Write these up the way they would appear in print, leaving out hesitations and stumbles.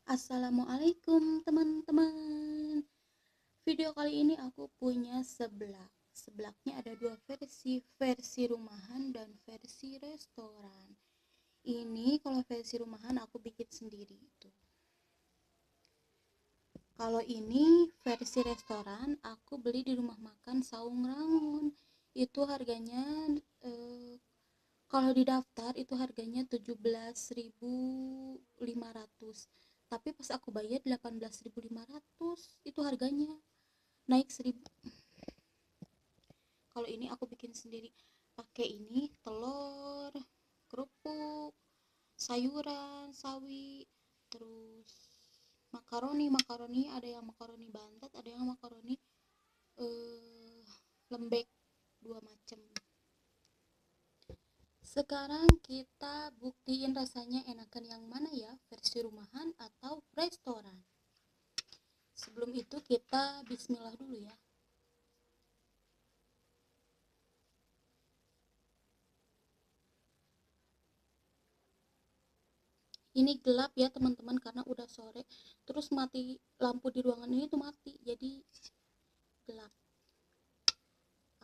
Assalamualaikum teman-teman. Video kali ini aku punya seblak. Seblaknya ada dua versi rumahan dan versi restoran. Ini kalau versi rumahan aku bikin sendiri itu. Kalau ini versi restoran aku beli di rumah makan Saung Rangun. Itu harganya kalau di daftar itu harganya 17.500, tapi pas aku bayar 18.500 itu harganya naik 1.000. Kalau ini aku bikin sendiri, pakai ini telur, kerupuk, sayuran, sawi, terus makaroni ada yang makaroni bantet, ada yang makaroni lembek, dua macam. Sekarang kita buktiin rasanya enakan yang mana ya, versi rumahan atau restoran. Sebelum itu kita bismillah dulu ya. Ini gelap ya teman-teman karena udah sore, terus mati lampu di ruangan ini tuh mati, jadi gelap.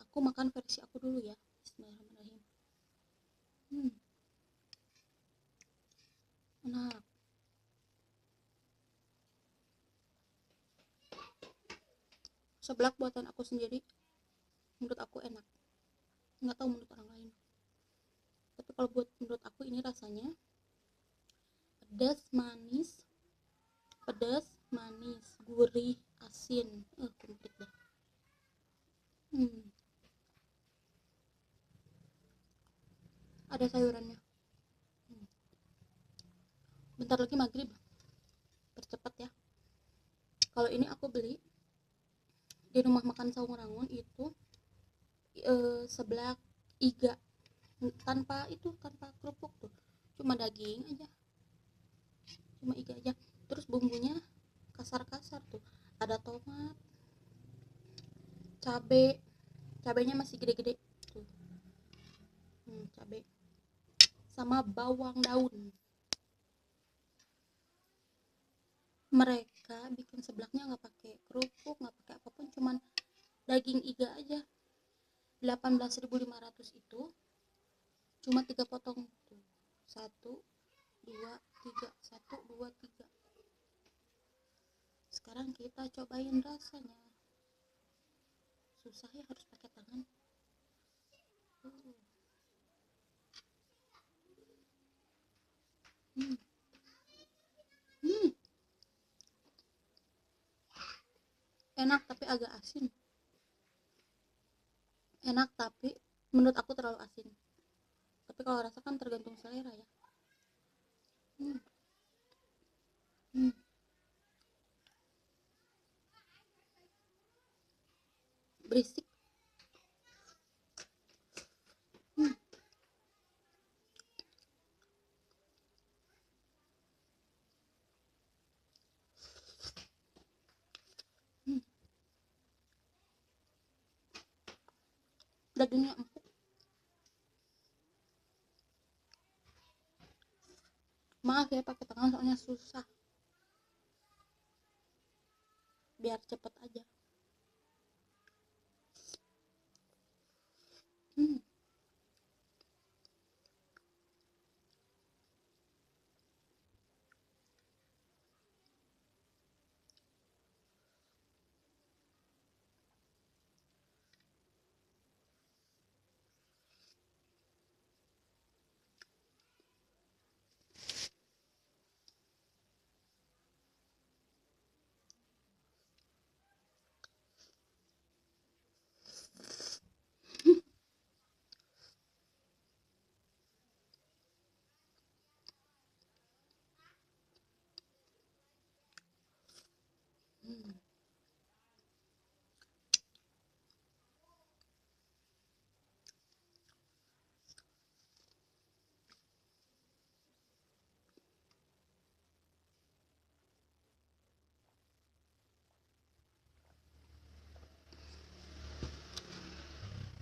Aku makan versi aku dulu ya. Bismillahirrahmanirrahim. Enak. Seblak buatan aku sendiri, menurut aku enak. Nggak tahu menurut orang lain, tapi kalau menurut aku ini rasanya pedas manis, gurih, asin, komplit deh. Ada sayurannya. Bentar lagi maghrib, percepat ya. Kalau ini aku beli di rumah makan Saung Rangun itu seblak iga, tanpa kerupuk tuh, cuma daging aja, cuma iga aja. Terus bumbunya kasar-kasar tuh, ada tomat, cabenya masih gede-gede tuh, cabe sama bawang daun. Mereka bikin seblaknya nggak pakai kerupuk, nggak pakai apapun, cuman daging iga aja. 18.500 itu cuma 3 potong tuh, 1 2 3, 1 2 3. Sekarang kita cobain rasanya. Susah ya, harus pakai tangan. Hmm. Enak tapi agak asin. Enak tapi menurut aku terlalu asin. Tapi kalau rasa kan tergantung selera ya. Berisik. Dagingnya empuk. Maaf ya pakai tangan soalnya susah. Biar cepet aja.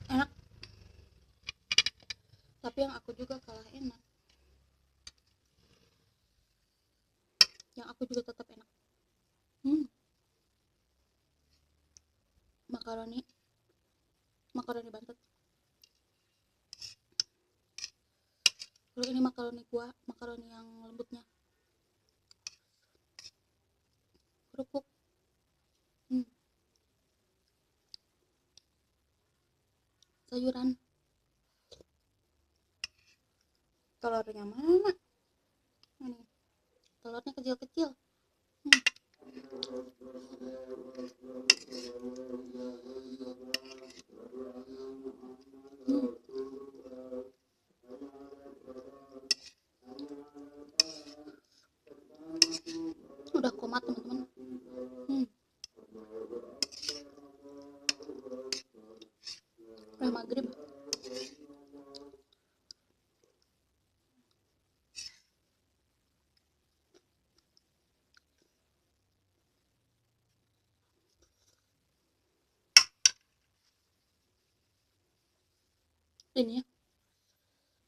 Enak. Tapi yang aku juga kalah enak. yang aku juga tetap enak. hmm. makaroni bantet. Kalau ini makaroni kuah, makaroni yang lembutnya kerupuk. Sayuran, telurnya mana ini, telurnya kecil-kecil. Udah komat teman-teman. Udah maghrib. Ini ya,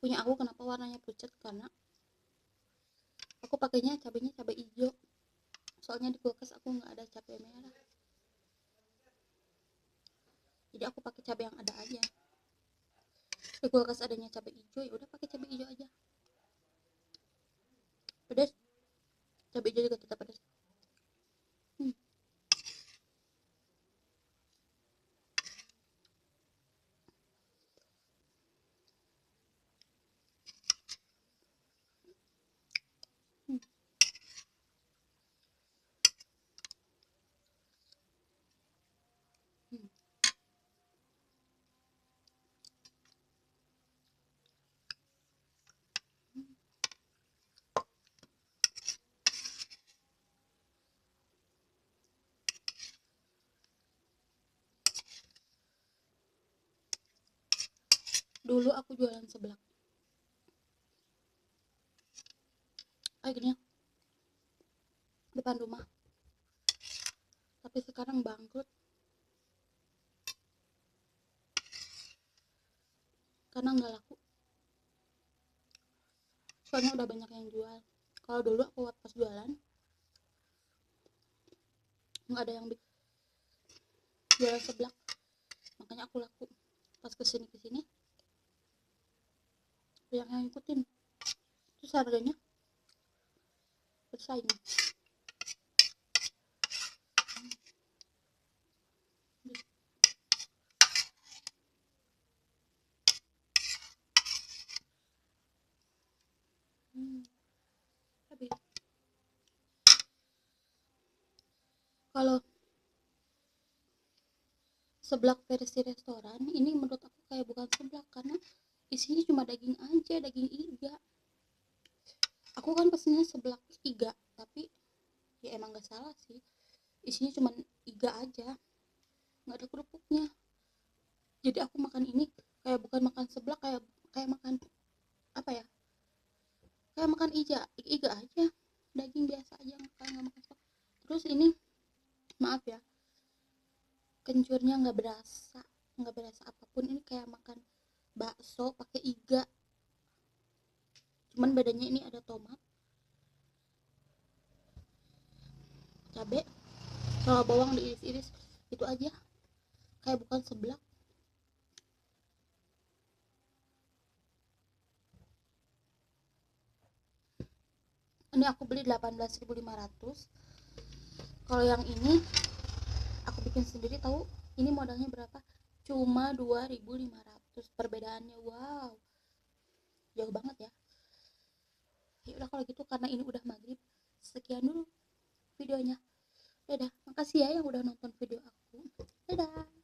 punya aku kenapa warnanya pucat, karena aku pakainya cabenya cabai hijau, soalnya di kulkas aku nggak ada cabai merah, jadi aku pakai cabai yang ada aja. Di kulkas adanya cabai hijau, ya udah pakai cabai hijau aja. Pedas, cabai hijau juga tetap pedas. Dulu aku jualan seblak kayak gini depan rumah, tapi sekarang bangkrut karena nggak laku, soalnya udah banyak yang jual. Kalau dulu aku pas jualan nggak ada yang jualan seblak, makanya aku laku. Pas kesini yang ngikutin, terus harganya bersaing. Kalau seblak versi restoran ini menurut aku kayak bukan seblak, karena isinya cuma daging aja, daging iga. Aku kan pesennya seblak iga, tapi ya emang gak salah sih, isinya cuma iga aja, nggak ada kerupuknya. Jadi aku makan ini kayak bukan makan seblak, kayak makan apa ya, kayak makan iga aja, daging biasa aja, kayak nggak makan seblak. Terus ini maaf ya, kencurnya nggak berasa apapun, ini kayak makan bakso pakai iga, cuman bedanya ini ada tomat, cabai, sama bawang diiris-iris, itu aja, kayak bukan seblak. Ini aku beli 18.500. Kalau yang ini aku bikin sendiri, tahu ini modalnya berapa? Cuma 2.500. Perbedaannya wow, jauh banget ya. Ya udah kalau gitu, karena ini udah maghrib, sekian dulu videonya. Dadah, makasih ya yang udah nonton video aku. Dadah.